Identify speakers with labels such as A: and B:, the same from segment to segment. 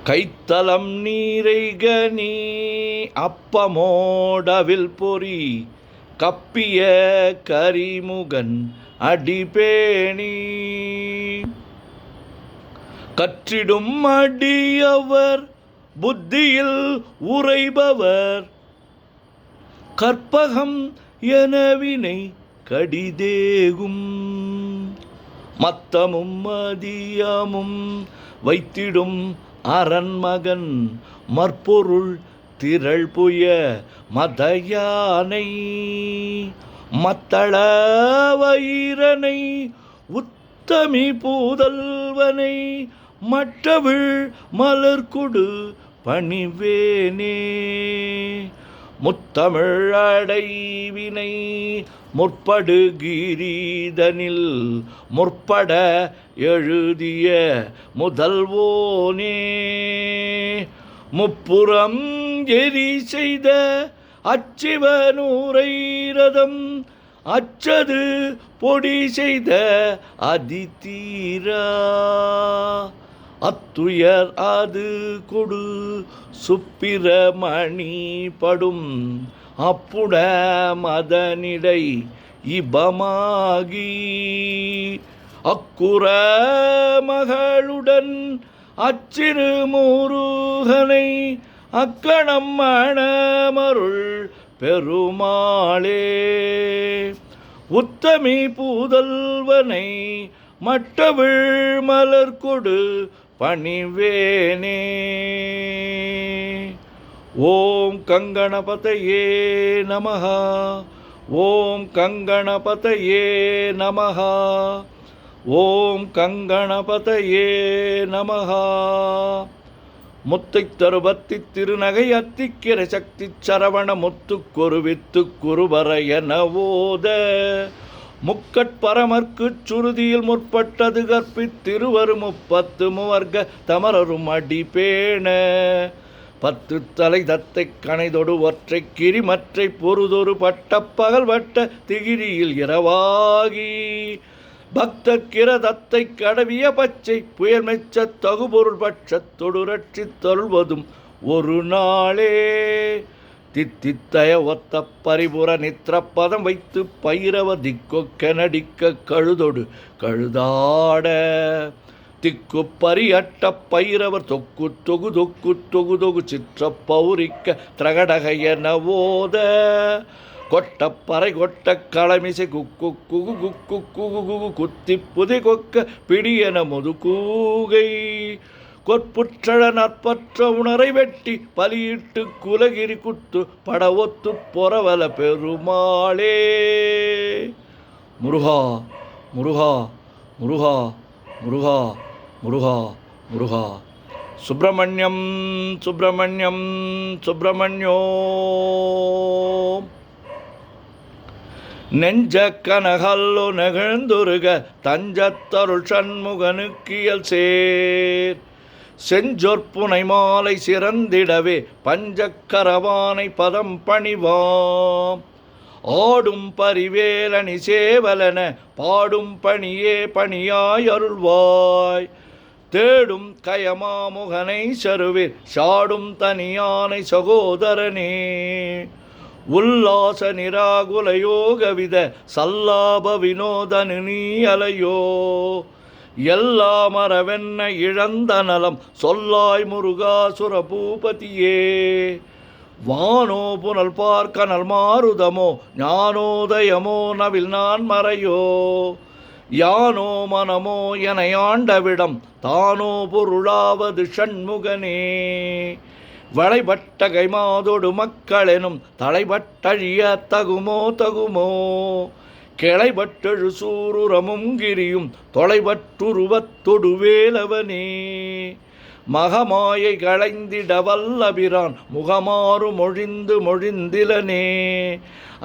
A: கைத்தலம் நீரைகனி அப்பமோடவில் பொறி கப்பிய கரிமுகன் அடிபேணி கற்றிடும் அடியவர் புத்தியில் உரைபவர் கற்பகம் எனவினை கடிதேகும் மத்தமும் மதியமும் வைத்திடும் அரண்மகன் மற்பொருள் திரள்புய மதயானை மத்தள வயிரனை உத்தமி பூதல்வனை மற்றவிழ் மலர்கொடு பணிவேனே முத்தமிழ் அடைவினை முற்படு கிரீதனில் முற்பட எழுதிய முதல்வோனே முப்புறம் எரி செய்த அச்சிவனூரை ரதம் அச்சது பொடி செய்த அதிதீரா அத்துயர் அது கொடு சுப்பிரமணி படும் அப்புட மதனிடை இபமாகி அக்குற மகளுடன் அச்சிறு முருகனை அக்கணம் மணமருள் பெருமாளே உத்தமி பூதல்வனை மட்டவிழ் மலர்கொடு பணிவேனே. ஓம் கங்கணபதயே நமஹ. ஓம் கங்கணபதயே நமஹ. ஓம் கங்கணபதயே நமஹ. முத்தை தருபத்தி திருநகை அத்திக்கிற சக்தி சரவண முத்துக்கொருவித்து குருபர எனவோத முக்கட்பரமர்க்குச் சுருதியில் முற்பட்டது கற்பித்திருவரு முப்பத்து மூவர்க்க தமரரும் அடிபேண பத்து தலை தத்தை கணைதொடு ஒற்றை கிரிமற்றை பொருதொரு பட்டப்பகல் வட்ட திகிரியில் இரவாகி பக்தர்கிற தத்தை கடவிய பச்சை புயல் மெச்ச தகுபொருள் பட்சத்தொடு ரட்சித் தொல்வதும் ஒரு நாளே தித்தித்தய ஒத்த பரிபுற நித்திரப்பதம் வைத்து பைரவ திக்கொக்க நடிக்க கழுதொடு கழுதாட திக்கு பரியட்ட பைரவர் தொக்கு தொகு தொக்கு தொகு தொகு சிற்ற பௌரிக்க திரகடகைய நவோத கொட்டப்பறை கொட்ட களமிசை குக்கு குகு குக்கு குகு குகு குத்தி புதை கொக்க பிடியன முது கூகை கொற்புற்றழ நற்பற்ற உணரை வெட்டி பலியிட்டு குலகிரி குத்து படவொத்து பொறவல பெருமாளே. முருகா முருகா முருகா முருகா முருகா முருகா. சுப்பிரமணியம் சுப்பிரமணியம் சுப்பிரமணியோ. நெஞ்ச கனகல்லோ நெகிழ்ந்துருக தஞ்சத்தருள் சண்முகனுக்கியல் சேர் செஞ்சொற்புனை மாலை சிறந்திடவே பஞ்சக்கரவானை பதம் பணிவாம் ஆடும் பரிவேலனி சேவலன பாடும் பணியே பணியாய் அருள்வாய் தேடும் கயமாமுகனை சருவீர் சாடும் தனியானை சகோதரனே உல்லாச நிராகுல யோகவித சல்லாப வினோதனு நீ அலையோ எல்லாமரவென்ன இழந்த நலம் சொல்லாய் முருகாசுர பூபதியே வானோ புனல் பார்க்கனல் மாருதமோ ஞானோதயமோ நவில் நான் மறையோ யானோ மனமோ என ஆண்டவிடம் தானோ பொருளாவது ஷண்முகனே வளைபட்ட கைமாதொடு மக்களெனும் தலைபட்டழிய தகுமோ தகுமோ கிளைபட்டெழு சூருரமும் கிரியும் தொலைபட்டுருவத்தொடு வேலவனே மகமாயை களைந்திட வல்லபிரான் முகமாறு மொழிந்து மொழிந்திலனே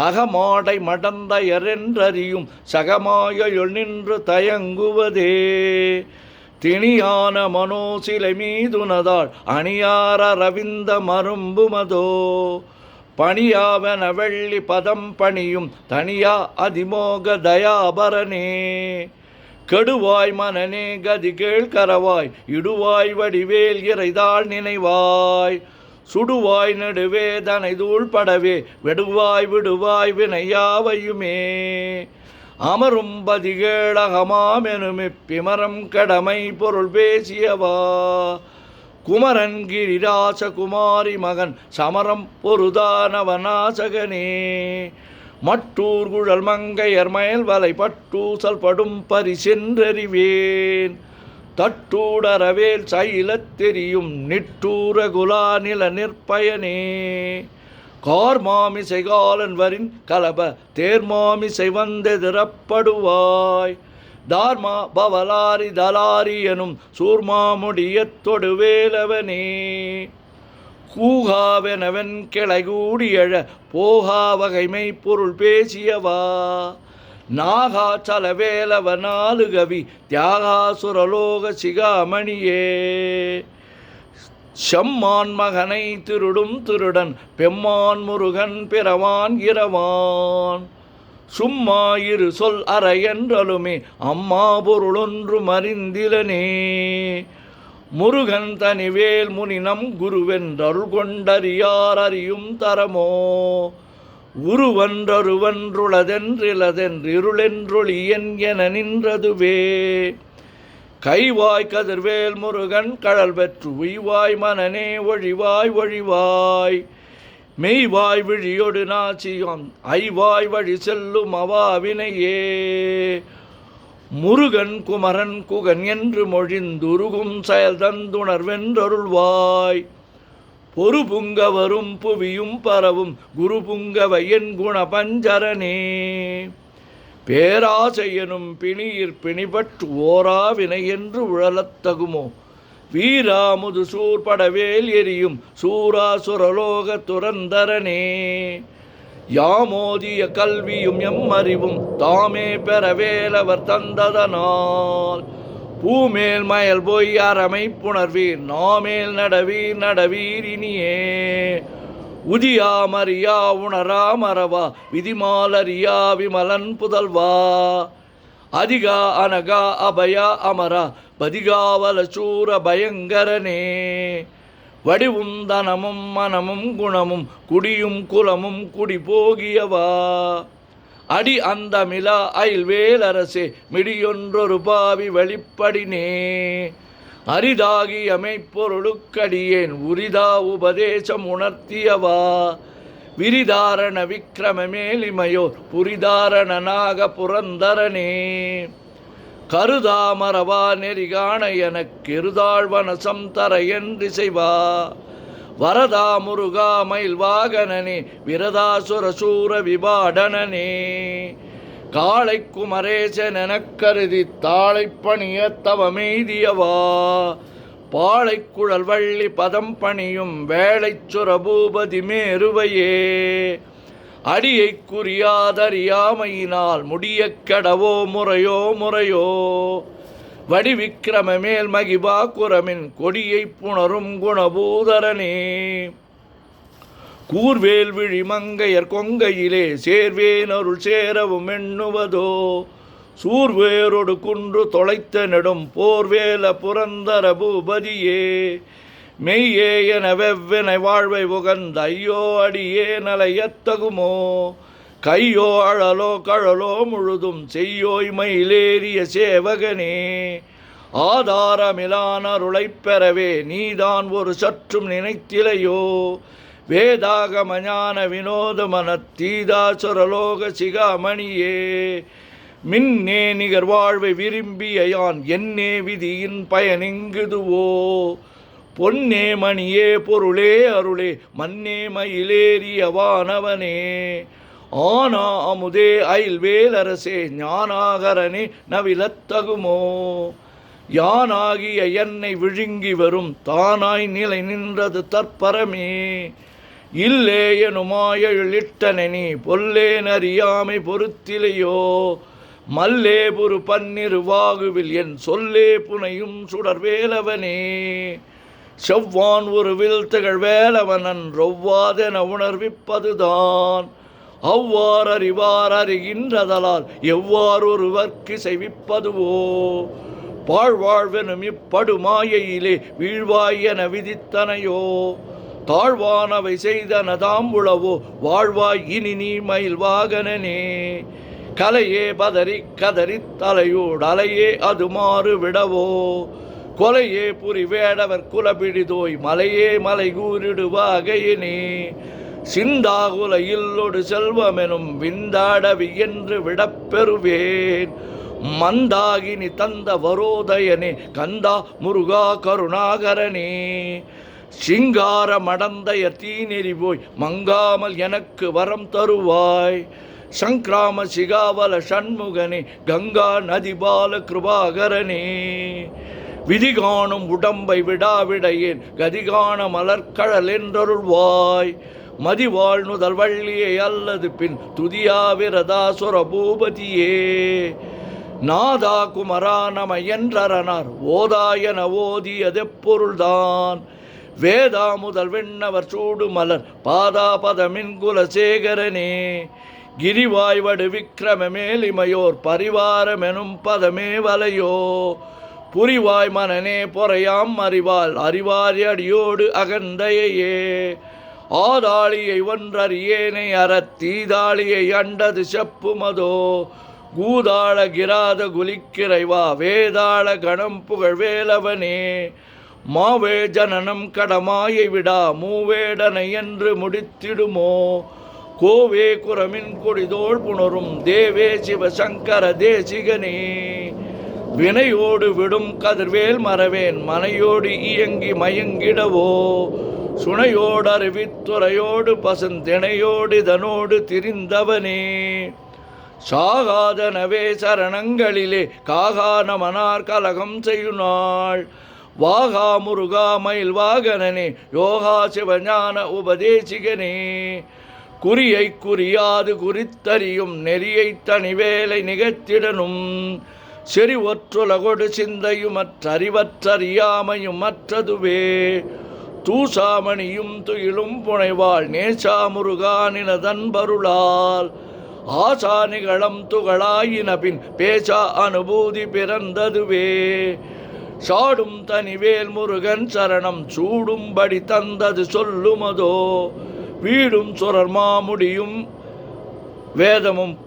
A: அகமாடை மடந்தையரென்றறியும் சகமாயொள் நின்று தயங்குவதே திணியான மனோசிலை மீதுனதாள் அணியார ரவிந்த மரும்புமதோ பணியாவன வெள்ளி பதம் பணியும் தனியா அதிமோக தயாபரனே கெடுவாய் மனநே கதி கேள்கரவாய் இடுவாய் வடிவேல் இறைதாள் நினைவாய் சுடுவாய் நெடுவேதனை தூள்படவே வெடுவாய் விடுவாய் வினையாவையுமே அமரும் பதிகேளகமாமெனுமிப்பிமரம் கடமை பொருள் பேசியவா குமரன் கிரிராச குமாரி மகன் சமரம் பொருதானவநாசகனே மட்டூர் குழல் மங்கையர் மயல் வலை பட்டூசல் படும் பரிசென்றறிவேன் தட்டூடரவேல் சைலத் தெரியும் நிட்டூர குலா நில நிற்பயனே கார்மாமிசை காலன் வரின் கலப தேர்மாமிசை வந்தெதிரப்படுவாய் தார்மா பவலாரி தலாரி எனும் சூர்மாமுடியத் தொடுவேலவனே கூகாவெனவன் கிளைகூடியழ போகா வகைமை பொருள் பேசியவா நாகாச்சலவேலவ நாலு கவி தியாகாசுரலோக சிகாமணியே செம்மான் மகனை திருடும் திருடன் பெம்மான் முருகன் பிறவான் இரவான் சும்மா இரு சொல் அறையென்றலுமே அம்மா பொருளொன்று மறிந்திலனே முருகன் தனிவேல் முனினம் குருவென்றருள் கொண்டறியார் அறியும் தரமோ உருவன்றொருவன்றுளதென்றிலதென்றிருளென்றொளியன் என நின்றதுவே கைவாய் கதிர்வேல் முருகன் கழல் பெற்று உய்வாய் மனநே ஒழிவாய் ஒழிவாய் மெய்வாய் விழியொடு நாச்சியம் ஐவாய் வழி செல்லும் அவாவினையே முருகன் குமரன் குகன் என்று மொழிந்துருகும் செயல் தந்துணர்வென்றருள்வாய் பொறு புங்க வரும் புவியும் பரவும் குரு புங்கவ என் குண பஞ்சரனே பேராசையனும் பிணியிற் பிணிபற்று ஓராவினை என்று உழலத்தகுமோ வீராமுது சூர்படவேல் எரியும் சூராசுரலோக துரந்தரனே யாமோதிய கல்வியும் எம்மறிவும் தாமே பெறவேலவர் தந்ததனால் பூமேல் மயல் போய் அறமை புணர்வீர் நாமேல் நடவீர் நடவீர் இனியே உதியாமறியா உணரா மறவா விதிமாலரியா விமலன் புதல்வா அதிகா அனகா அபயா அமரா பதிகாவல சூர பயங்கரனே வடிவும் தனமும் மனமும் குணமும் குடியும் குலமும் குடி போகியவா அடி அந்தமிலா அயில்வேலரசே மிடியொன்றொரு பாவி வெளிப்படினே அரிதாகி அமைப்பொருளுக்கடியேன் உரிதா உபதேசம் உணர்த்தியவா விரிதாரண விக்கிரமமேலிமையோர் புரிதாரண நாக புரந்தரனே கருதாமரவா நெறிகாண எனக்கெருதாழ்வனசம் தர என்றிசைவா வரதா முருகா மயில் வாகனனே விரதாசுர சூர விபாடனனே காளை குமரேசனெனக் கருதி தாளை பணிய தவமெய்தியவா பாளை குழல் வள்ளி பதம் பணியும் வேளைச்சுர பூபதி மேருவையே அடியை குறியாதறியாமையினால் முடிய கெடவோ முறையோ முறையோ வடிவிக்கிரம மேல் மகிபா குரமின் கொடியை புணரும் குணபூதரனே கூர்வேல் விழி மங்கையர் கொங்கையிலே சேர்வேன் அருள் சேரவும் எண்ணுவதோ சூர்வேரொடு குன்று தொலைத்த நெடும் போர்வேல புரந்தர பூபதியே மெய்யே என வெவ்வெனை வாழ்வை உகந்த ஐயோ அடியே நலையத்தகுமோ கையோ அழலோ கழலோ முழுதும் செய்யோய் மயிலேறிய சேவகனே ஆதாரமிலான அருளைப் பெறவே நீதான் ஒரு சற்றும் நினைத்திலையோ வேதாகம ஞான வினோத மனத்தீதாசுரலோக சிகாமணியே மின்னே நிகர் வாழ்வை விரும்பிய யான் என்னே விதியின் பயனிங்குதுவோ பொன்னே மணியே பொருளே அருளே மன்னே மயிலேறிய வானவனே ஆனா அமுதே அயில்வேலரசே ஞானாகரனே நவிலத்தகுமோ யானாகிய என்னை விழுங்கி வரும் தானாய் நிலை நின்றது தற்பரமே இல்லே எனுமாயிட்டனி பொல்லேன் அறியாமை பொறுத்திலையோ மல்லே புரு பன்னிரு வாகுவில் என் சொல்லே புனையும் சுடர்வேலவனே செவ்வான் ஒரு வில் திகழ் வேலவனன் ரொவ்வாதென உணர்விப்பதுதான் அவ்வாறறிவார் அறிகின்றதலால் எவ்வாறொருவர்க்கு செய்விப்பதுவோ பாழ்வாழ்வெனும் இப்படுமாயையிலே வீழ்வாய் என விதித்தனையோ தாழ்வானவை செய்தன தாம்புளவோ வாழ்வாய் இனி நீ மயில் வாகனனே கலையே பதறி கதறி தலையோடு அலையே அது மாறு விடவோ கொலையே புரி வேடவர் குலபிடிதோய் மலையே மலை கூறிடுவாகையினே சிந்தாகுல இல்லொடு செல்வமெனும் விந்தாடவி என்று விடப்பெறுவேன் மந்தாகினி தந்த வரோதயனே கந்தா முருகா கருணாகரனே சிங்கார மடந்தைய தீநெறி போய் மங்காமல் எனக்கு வரம் தருவாய் சங்கிராம சிகாவல சண்முகனே கங்கா நதிபால கிருபாகரனே விதிகாணும் உடம்பை விடாவிடையேன் கதிகான மலர்கழல் என்றருள்வாய் மதிவாழ்நுதல் வள்ளியை அல்லது பின் துதியாவிரதாசுர பூபதியே நாதா குமரா நம என்றரனார் ஓதாயன ஓதியதெப்பொருள்தான் வேதா முதல் வெண்ணவர் சூடு மலர் பாதாபதமின் குலசேகரனே கிரிவாய்வடு விக்கிரம மேலிமையோர் பரிவாரமெனும் பதமே வலையோ புரிவாய் மனனே பொறையாம் அறிவால் அறிவாரி அடியோடு அகந்தையே ஆதாளியை ஒன்றறியேனை அறத்தீதாளியை அண்டது செப்புமதோ கூதாள கிராத குலிக்கிறைவா வேதாள கணம் புகழ் வேலவனே மாவே ஜனனம் கடமாயை விடா மூவேடனை என்று முடித்திடுமோ கோவே குரமின் கொடிதோள் புணரும் தேவே சிவசங்கர தேசிகனே வினையோடு விடும் கதிர்வேல் மறவேன் மனையோடு இயங்கி மயங்கிடவோ சுனையோடு அறிவித்துறையோடு பசுந்திணையோடு இதனோடு திரிந்தவனே சாகாதனவே சரணங்களிலே காகான மனார் கலகம் செய்யுநாள் வாகா முருகா மயில் வாகனனே யோகா சிவஞான உபதேசிகனே குறியை குறியாது குறித்தறியும் நெறியை தனிவேலை நிகழ்த்திடனும் செறி ஒற்றுலகொடு சிந்தையுமற்றறிவற்றறியாமையும் மற்றதுவே தூசாமணியும் துயிலும் புனைவாள் நேசா முருகானினதன்பருளால் ஆசானிகளம் துகளாயின பின் பேசா அனுபூதி பிறந்ததுவே சாடும் தனிவேல் முருகன் சரணம் சூடும்படி தந்தது சொல்லுமதோ வீடும் சுரர் மாமுடியும் வேதமும்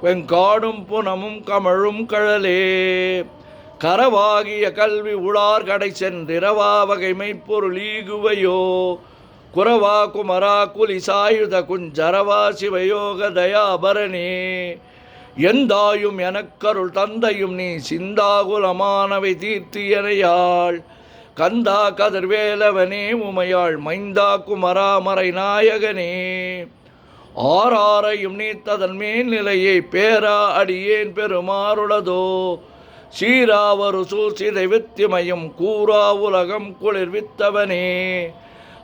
A: வெங்காடும் புனமும் கமழும் கழலே கரவாகிய கல்வி உளார் கடை சென்றிரவா வகைமை பொருளீகுவையோ குரவா குமரா குலிசாயுத குஞ்சரவா சிவயோக தயாபரணே எந்தாயும் எனக்கருள் தந்தையும் நீ சிந்தாகுலமானவை தீர்த்தியனையாள் கந்தா கதிர்வேலவனே உமையாள் மைந்தா குமரா மறை நாயகனே ஆறாரையும் நீத்ததன் மேல்நிலையை பேரா அடியேன் பெருமாறுளதோ சீராவரு சூழ்ச்சிதை வித்திமையும் கூறா உலகம் குளிர்வித்தவனே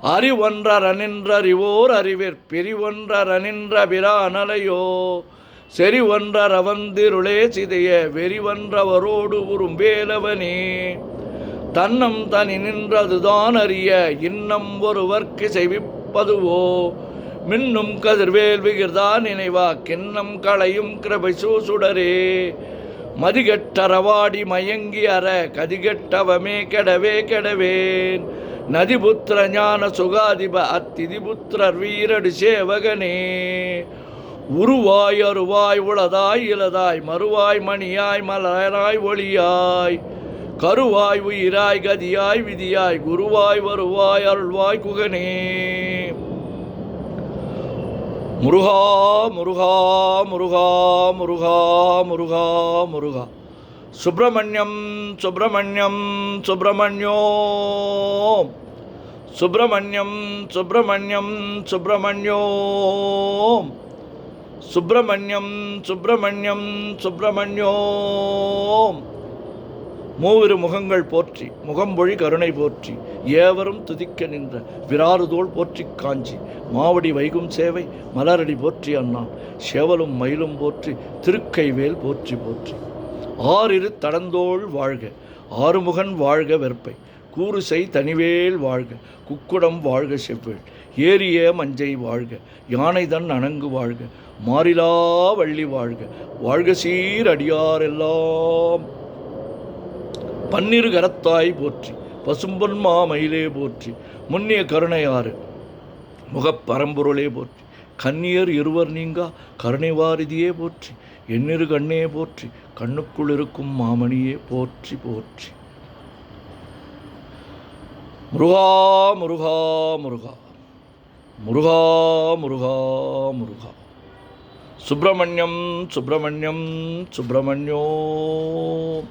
A: அறிவொன்றர நின்றறிவோர் அறிவிற் பிரிவொன்றர நின்ற பிரானலையோ செறிவொன்றர வந்திருளே சிதைய வெறிவன்றவரோடு உறும்பேலவனே தன்னம் தனி நின்றதுதான் அறிய இன்னம் ஒருவர்க்கு செய்விப்பதுவோ மின்னும் கதிர்வேல் விகிர்தான் நினைவா கிண்ணம் களையும் கிருபை சூசுடரே மதிகெட்டரவாடி மயங்கி அற கதிகெட்டவமே கெடவே கெடவேன் நதிபுத்திர ஞான சுகாதிப அத்திதிபுத்திரர் வீரடு சேவகனே உருவாய் அருவாய் உளதாய் இலதாய் மறுவாய் மணியாய் மலராய் ஒளியாய் கருவாய் உயிராய் கதியாய் விதியாய் குருவாய் வருவாய் அருள்வாய் குகனே முருகா முருகா முருகா முருகா முருகா முருகா சுப்பிரமணியம் சுப்பிரமணியம் சுப்பிரமணியோம் சுப்பிரமணியம் சுப்பிரமணியம் சுப்பிரமணியோம் சுப்பிரமணியம் சுப்பிரமணியம் சுப்பிரமணியோம் மூவிரு முகங்கள் போற்றி முகம்பொழி கருணை போற்றி ஏவரும் துதிக்க நின்ற விராறுதோள் போற்றி காஞ்சி மாவடி வைகும் சேவை மலரடி போற்றி அண்ணா சேவலும் மயிலும் போற்றி திருக்கைவேல் போற்றி போற்றி ஆறிரு தடந்தோள் வாழ்க ஆறுமுகன் வாழ்க வெற்பை கூறுசை தனிவேல் வாழ்க குக்குடம் வாழ்க செவ்வேள் ஏரிய மஞ்சை வாழ்க, யானை தன் அணங்கு வாழ்க, மாறிலா வள்ளி வாழ்க, வாழ்க சீர் அடியாரெல்லாம். பன்னிரு கரத்தாய் போற்றி, பசும்பொன் மாமயிலே போற்றி, முன்னிய கருணையாறு முகப்பரம்பொருளே போற்றி, கன்னியர் இருவர் நீங்கா கருணைவாரிதியே போற்றி, எண்ணிரு கண்ணே போற்றி, கண்ணுக்குள் இருக்கும் மாமணியே போற்றி போற்றி. முருகா முருகா முருகா, முருகா முருகா முருகா. சுப்பிரமணியம் சுப்பிரமணியம் சுப்பிரமணியோம்.